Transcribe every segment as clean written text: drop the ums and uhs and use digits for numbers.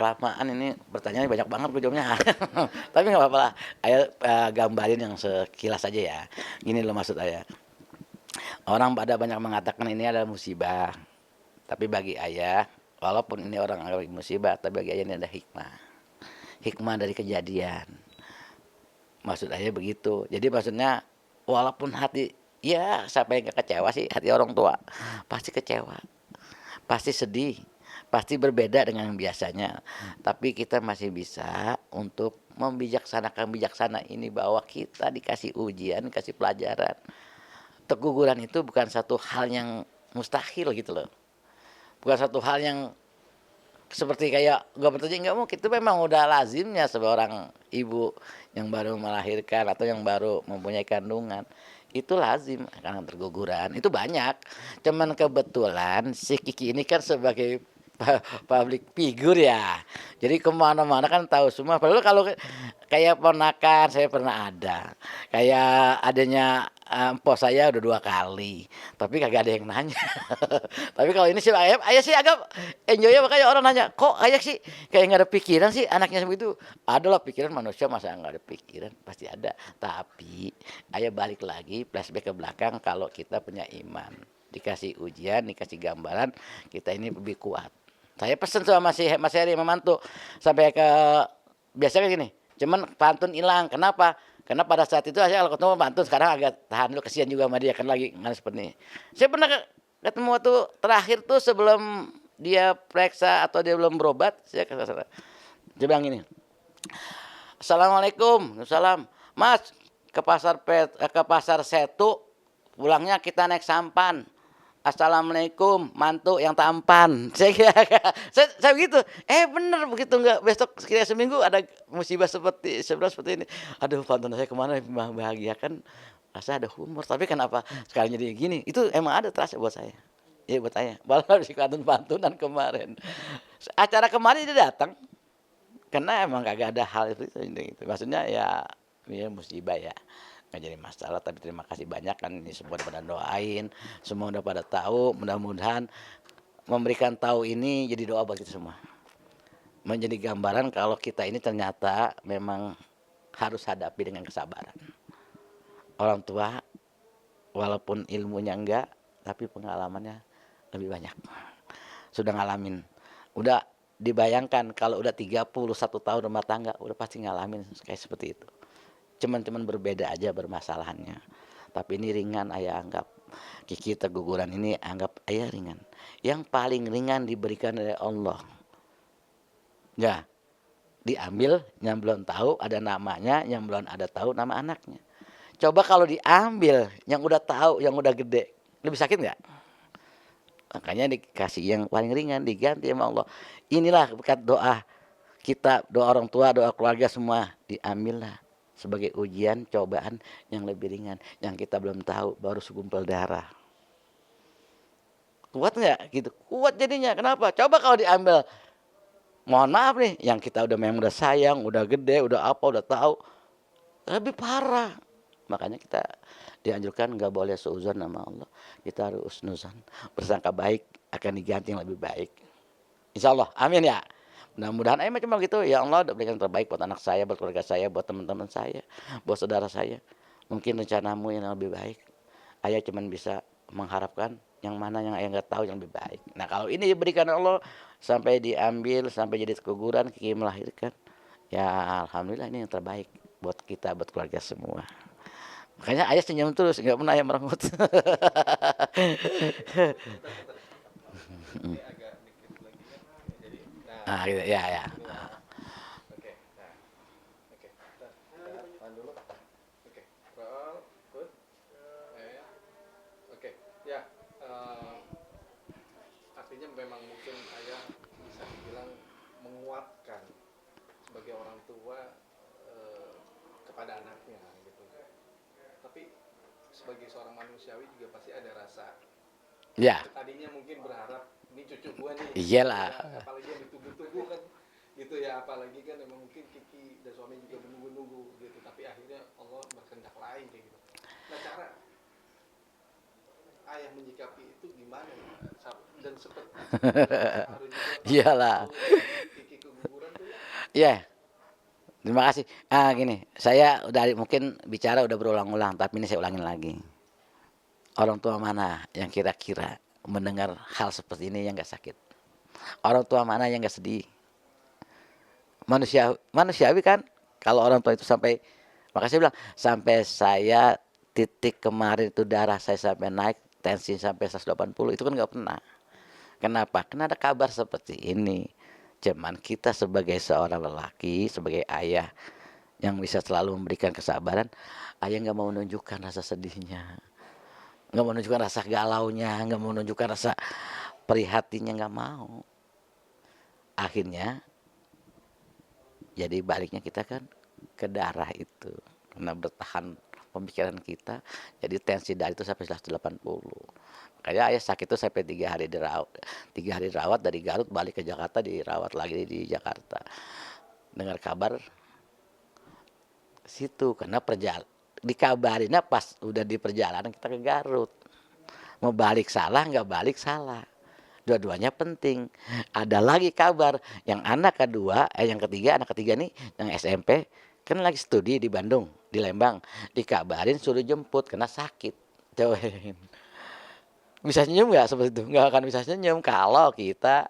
kelamaan ini pertanyaannya banyak banget gue jawabnya. Tapi nggak apa-apa lah. Ayo gambarin yang sekilas aja ya. Gini loh maksud saya. Orang pada banyak mengatakan ini adalah musibah. Tapi bagi ayah, walaupun ini orang anggap musibah, tapi bagi ayah ini ada hikmah. Hikmah dari kejadian. Maksud ayah begitu. Jadi maksudnya walaupun hati, ya siapa yang gak kecewa sih hati orang tua. Pasti kecewa. Pasti sedih. Pasti berbeda dengan yang biasanya. Tapi kita masih bisa untuk membijaksanakan bijaksana ini bahwa kita dikasih ujian, dikasih pelajaran. Keguguran itu bukan satu hal yang mustahil gitu loh. Bukan satu hal yang seperti kayak gak bertanya nggak mungkin, itu memang udah lazimnya seorang ibu yang baru melahirkan atau yang baru mempunyai kandungan itu lazim karena terguguran itu banyak. Cuman kebetulan si Kiki ini kan sebagai public figure ya, jadi kemana-mana kan tahu semua. Padahal kalau kayak ponakan saya pernah ada, kayak adanya empos saya udah 2 kali, tapi kagak ada yang nanya. Tapi kalau ini sih ayah sih agak enjoy, makanya orang nanya kok ayah sih kayak nggak ada pikiran sih anaknya begitu. Adalah pikiran manusia, masa nggak ada pikiran, pasti ada. Tapi ayah balik lagi flashback ke belakang, kalau kita punya iman, dikasih ujian, dikasih gambaran, kita ini lebih kuat. Saya pesen sama Mas Heri memantu sampai ke biasanya gini, cuman pantun hilang. Kenapa? Karena pada saat itu saya kalau ketemu pantun, sekarang agak tahan dulu, kesian juga sama dia kan lagi nggak seperti ini. Saya pernah ketemu waktu terakhir tuh sebelum dia periksa atau dia belum berobat, saya ke sana. Dia bilang gini, Assalamualaikum, salam, Mas, ke pasar Setu, pulangnya kita naik sampan. Assalamualaikum, mantu yang tampan. Saya begitu. Bener begitu, nggak besok sekira seminggu ada musibah seperti ini. Aduh, pantun saya kemana bahagia kan, rasa ada humor. Tapi kenapa sekarang jadi gini? Itu emang ada terasa buat saya. Ya buat saya. Malah si pantun-pantunan kemarin. Acara kemarin dia datang karena emang kagak ada hal itu. Maksudnya ya, ya musibah ya, nggak jadi masalah. Tapi terima kasih banyak kan, ini semua udah pada doain, semua udah pada tahu. Mudah-mudahan memberikan tahu ini jadi doa buat kita semua, menjadi gambaran kalau kita ini ternyata memang harus hadapi dengan kesabaran. Orang tua walaupun ilmunya enggak, tapi pengalamannya lebih banyak, sudah ngalamin. Udah dibayangkan kalau udah 31 tahun rumah tangga, udah pasti ngalamin kayak seperti itu. Cuman berbeda aja bermasalahannya. Tapi ini ringan ayah anggap. Kiki keguguran ini anggap ayah ringan. Yang paling ringan diberikan oleh Allah. Ya, diambil yang belum tahu ada namanya, yang belum ada tahu nama anaknya. Coba kalau diambil yang udah tahu, yang udah gede, lebih sakit nggak? Makanya dikasih yang paling ringan, diganti sama Allah. Inilah berkat doa kita, doa orang tua, doa keluarga semua, diambillah sebagai ujian, cobaan yang lebih ringan, yang kita belum tahu, baru segumpal darah. Kuat nggak gitu? Kuat jadinya. Kenapa? Coba kalau diambil, mohon maaf nih, yang kita udah memang udah sayang, udah gede, udah apa, udah tahu, lebih parah. Makanya kita dianjurkan nggak boleh seuzon sama Allah. Kita harus husnuzon, bersangka baik akan diganti yang lebih baik. Insya Allah, amin ya. Mudah-mudahan macam gitu. Ya Allah, udah berikan yang terbaik buat anak saya, buat keluarga saya, buat teman-teman saya, buat saudara saya. Mungkin rencanamu yang lebih baik. Ayah cuma bisa mengharapkan yang mana yang ayah nggak tahu yang lebih baik. Nah kalau ini diberikan Allah, sampai diambil, sampai jadi keguguran, Kiki melahirkan, ya alhamdulillah ini yang terbaik buat kita, buat keluarga semua. Makanya ayah senyum terus, nggak pernah ayah merengut. Ini agak dikit lagi kan, jadi Ah, gitu, ya ya. ini oke, nah oke, tahan dulu, oke, roll, good, ya, oke, ya, eh, artinya memang mungkin ayah bisa dibilang menguatkan sebagai orang tua kepada anaknya gitu. Tapi sebagai seorang manusiawi juga pasti ada rasa. Ya, Tadinya mungkin berharap ini cucu gua nih. iyalah. Ya, apalagi yang ditunggu-tunggu kan gitu ya, apalagi kan emang mungkin Kiki dan suami juga menunggu-nunggu gitu, tapi akhirnya Allah berkehendak lain kayak gitu. Nah, cara ayah menyikapi itu gimana ya? Dan seperti Harun juga Iyalah. Kiki keguguran Iya, terima kasih. Gini, saya udah mungkin bicara udah berulang-ulang, tapi ini saya ulangin lagi. Orang tua mana yang kira-kira mendengar hal seperti ini yang nggak sakit? Orang tua mana yang nggak sedih? Manusiawi kan, kalau orang tua itu sampai, makanya saya bilang sampai saya titik kemarin itu darah saya sampai naik, tensi sampai 180 itu kan nggak pernah. Kenapa? Karena ada kabar seperti ini. Cuman kita sebagai seorang lelaki, sebagai ayah yang bisa selalu memberikan kesabaran, ayah nggak mau menunjukkan rasa sedihnya, nggak mau menunjukkan rasa galaunya, nggak mau menunjukkan rasa prihatinnya, nggak mau. Akhirnya jadi baliknya kita kan ke darah itu, karena bertahan pemikiran kita, jadi tensi darah itu sampai 180. Kayak ayah sakit itu sampai 3 hari dirawat, 3 hari dirawat, dari Garut balik ke Jakarta dirawat lagi di Jakarta. Dengar kabar situ, karena dikabarinnya pas udah di perjalanan kita ke Garut. Mau balik salah, nggak balik salah. Dua-duanya penting. Ada lagi kabar yang yang ketiga, anak ketiga nih yang SMP kan lagi studi di Bandung, di Lembang. Dikabarin suruh jemput karena sakit. Coba bisa senyum nggak seperti itu? Nggak akan bisa senyum kalau kita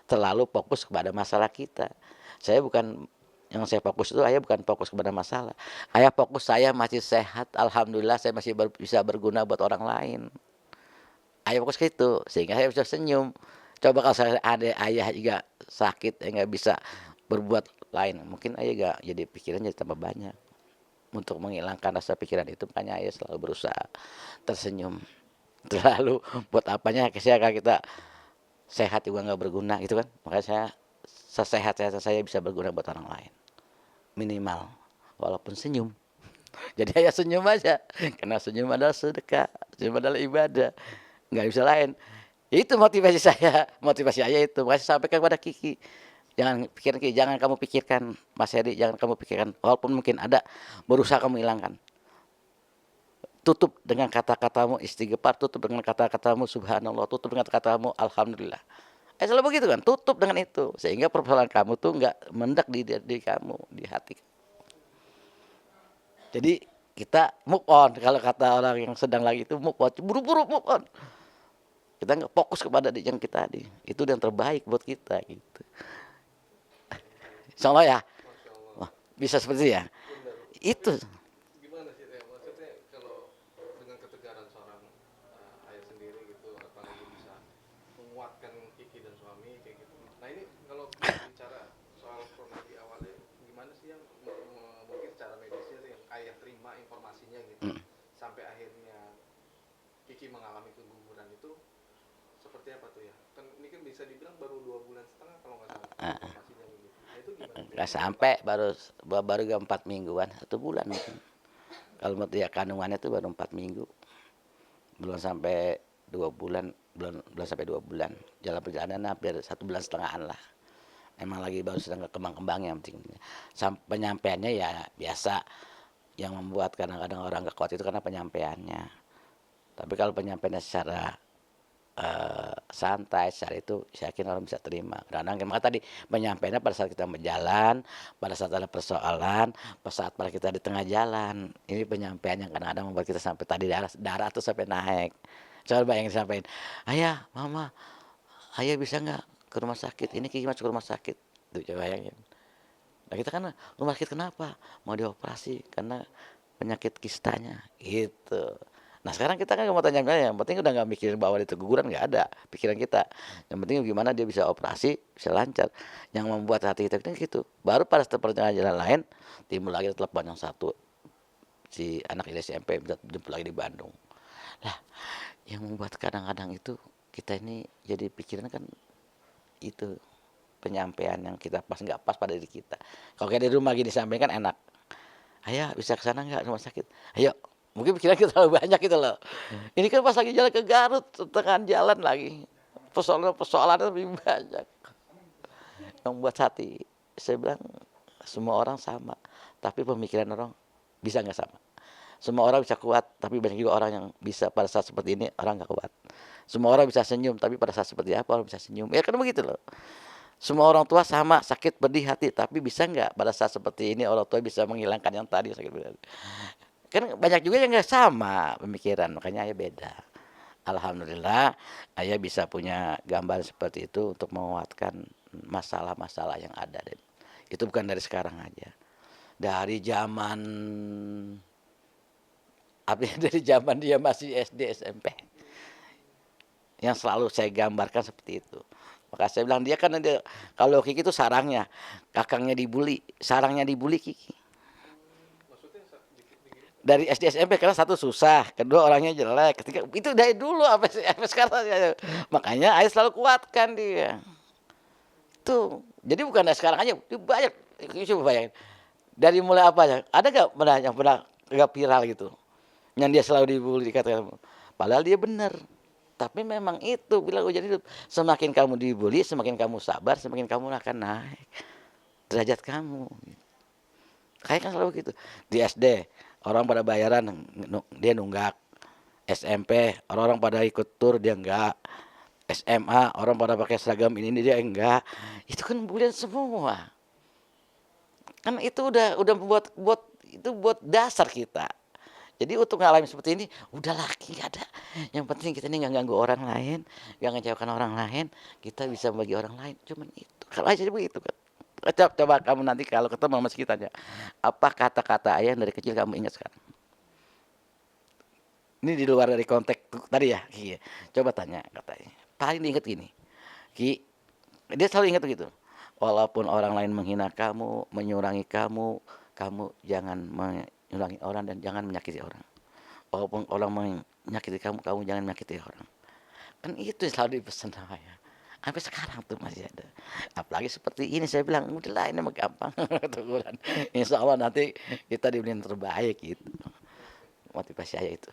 terlalu fokus kepada masalah kita. Saya bukan yang saya fokus itu, ayah bukan fokus kepada masalah. Ayah fokus saya masih sehat, alhamdulillah saya masih bisa berguna buat orang lain. Ayah fokus ke itu, sehingga saya bisa senyum. Coba kalau saya ada ayah juga sakit, nggak bisa berbuat lain, mungkin ayah gak jadi pikirannya tambah banyak. Untuk menghilangkan rasa pikiran itu, makanya ayah selalu berusaha tersenyum. Terlalu buat apanya kayak kita sehat juga nggak berguna gitu kan. Makanya saya sesehat-sehat saya bisa berguna buat orang lain. Minimal, walaupun senyum. Jadi ayah senyum aja, karena senyum adalah sedekah, senyum adalah ibadah, nggak bisa lain. Itu motivasi saya, motivasi ayah itu. Makanya saya sampaikan kepada Kiki, jangan pikiran Kiki, jangan kamu pikirkan Mas Heri, jangan kamu pikirkan, walaupun mungkin ada, berusaha kamu hilangkan. Tutup dengan kata-katamu istighfar, tutup dengan kata-katamu subhanallah, tutup dengan kata-katamu alhamdulillah. Selalu begitu kan, tutup dengan itu, sehingga persoalan kamu tuh nggak mendak di diri kamu, di hati. Jadi kita move on, kalau kata orang yang sedang lagi itu move on, buru-buru move on. Kita nggak fokus kepada yang kita tadi, itu yang terbaik buat kita gitu. Insya Allah ya. Masya Allah. Wah, bisa seperti itu ya. Benar. Itu Gimana sih Teh? Maksudnya kalau dengan ketegaran seorang ayah sendiri gitu, apalagi bisa menguatkan Kiki dan suami kayak gitu. Nah ini kalau kita bicara soal kronologi awalnya, gimana sih yang mungkin secara medisnya sih yang ayah terima informasinya gitu, sampai akhirnya Kiki mengalami keguguran itu seperti apa tuh ya? Kan ini kan bisa dibilang baru 2 bulan setengah kalau nggak salah informasinya begitu. Nah itu gimana tuh nggak yang sampai, baru 4 mingguan, 1 bulan mungkin. Kalau menurut dia kandungannya itu baru 4 minggu, belum sampai 2 bulan, belum sampai 2 bulan. Jalan perjalanan hampir 1 bulan setengahan lah. Emang lagi baru sedang kembang-kembangnya, penting. Penyampaiannya ya biasa. Yang membuat kadang-kadang orang gak kuat itu karena penyampaiannya. Tapi kalau penyampaiannya secara santai, secara itu saya yakin orang bisa terima. Kadang-kadang maka tadi penyampaiannya pada saat kita berjalan, pada saat ada persoalan, pada kita di tengah jalan. Ini penyampaian yang kadang-kadang membuat kita sampai tadi darah tuh sampai naik. Coba bayangin sampaikan, ayah, mama, ayah bisa nggak ke rumah sakit? Ini Kiki masuk ke rumah sakit. Tuh coba bayangin. Nah kita kan rumah sakit kenapa? Mau dioperasi karena penyakit kistanya gitu. Nah sekarang kita kan mau tanya, yang penting udah nggak mikirin bahwa itu guguran, nggak ada pikiran kita. Yang penting gimana dia bisa operasi, bisa lancar. Yang membuat hati kita gitu. Baru pada perjalanan jalan lain, timbul lagi telepon yang satu, si anak ini SMP minta jemput lagi di Bandung. Lah, yang membuat kadang-kadang itu kita ini jadi pikiran kan itu penyampaian yang kita pas nggak pas pada diri kita. Kalau kayak di rumah gini disampaikan enak. Ayah bisa ke sana nggak rumah sakit? Ayo, mungkin pikiran kita terlalu banyak gitu loh. Ini kan pas lagi jalan ke Garut, tengah jalan lagi. Persoalan lebih banyak. Yang membuat hati, saya bilang semua orang sama, tapi pemikiran orang bisa nggak sama. Semua orang bisa kuat, tapi banyak juga orang yang bisa pada saat seperti ini orang nggak kuat. Semua orang bisa senyum, tapi pada saat seperti apa orang bisa senyum. Ya kan begitu loh. Semua orang tua sama, sakit pedih hati, tapi bisa nggak pada saat seperti ini orang tua bisa menghilangkan yang tadi sakit pedih hati? Kan banyak juga yang nggak sama pemikiran, makanya ayah beda. Alhamdulillah, ayah bisa punya gambar seperti itu untuk menguatkan masalah-masalah yang ada. Itu bukan dari sekarang aja. Dari zaman, dari zaman dia masih SD SMP, yang selalu saya gambarkan seperti itu. Maka saya bilang dia kan kalau Kiki itu sarangnya, kakangnya dibully, sarangnya dibully Kiki. Maksudnya digini. Dari SD SMP karena satu susah, kedua orangnya jelek, ketiga itu dari dulu sampai sekarang ya. Makanya ayah selalu kuatkan dia. Tuh, jadi bukan dari sekarang aja, banyak. Coba bayangin. Dari mulai apa ya? Ada gak pernah yang pernah gak viral gitu? Yang dia selalu dibully dikatakan. Padahal dia benar. Tapi memang itu bilang ujian hidup. Semakin kamu dibully, semakin kamu sabar, semakin kamu akan naik derajat kamu. Kayak kan selalu gitu. Di SD orang pada bayaran dia nunggak. SMP orang-orang pada ikut tur dia enggak. SMA orang pada pakai seragam ini dia enggak. Itu kan bulian semua. Kan itu udah buat dasar kita. Jadi untuk ngalamin seperti ini, udah laki nggak ada. Yang penting kita ini nggak ganggu orang lain, nggak ngecewakan orang lain, kita bisa bagi orang lain. Cuman itu, kalau aja begitu kan. Coba kamu nanti kalau ketemu sama sekitarnya, apa kata-kata ayah yang dari kecil kamu ingat sekarang? Ini di luar dari konteks tadi ya, Ki. Coba tanya katanya. Paling diingat gini, Ki, dia selalu ingat begitu. Walaupun orang lain menghina kamu, menyurangi kamu, kamu jangan menyurangi orang dan jangan menyakiti orang. Walaupun orang menyakiti kamu, kamu jangan menyakiti orang. Kan itu yang selalu dipesan sama ya. Sampai sekarang tuh masih ada. Apalagi seperti ini saya bilang, udahlah ini mah gampang. Insya Allah nanti kita dibeliin terbaik gitu. Oke. Motivasi saya itu.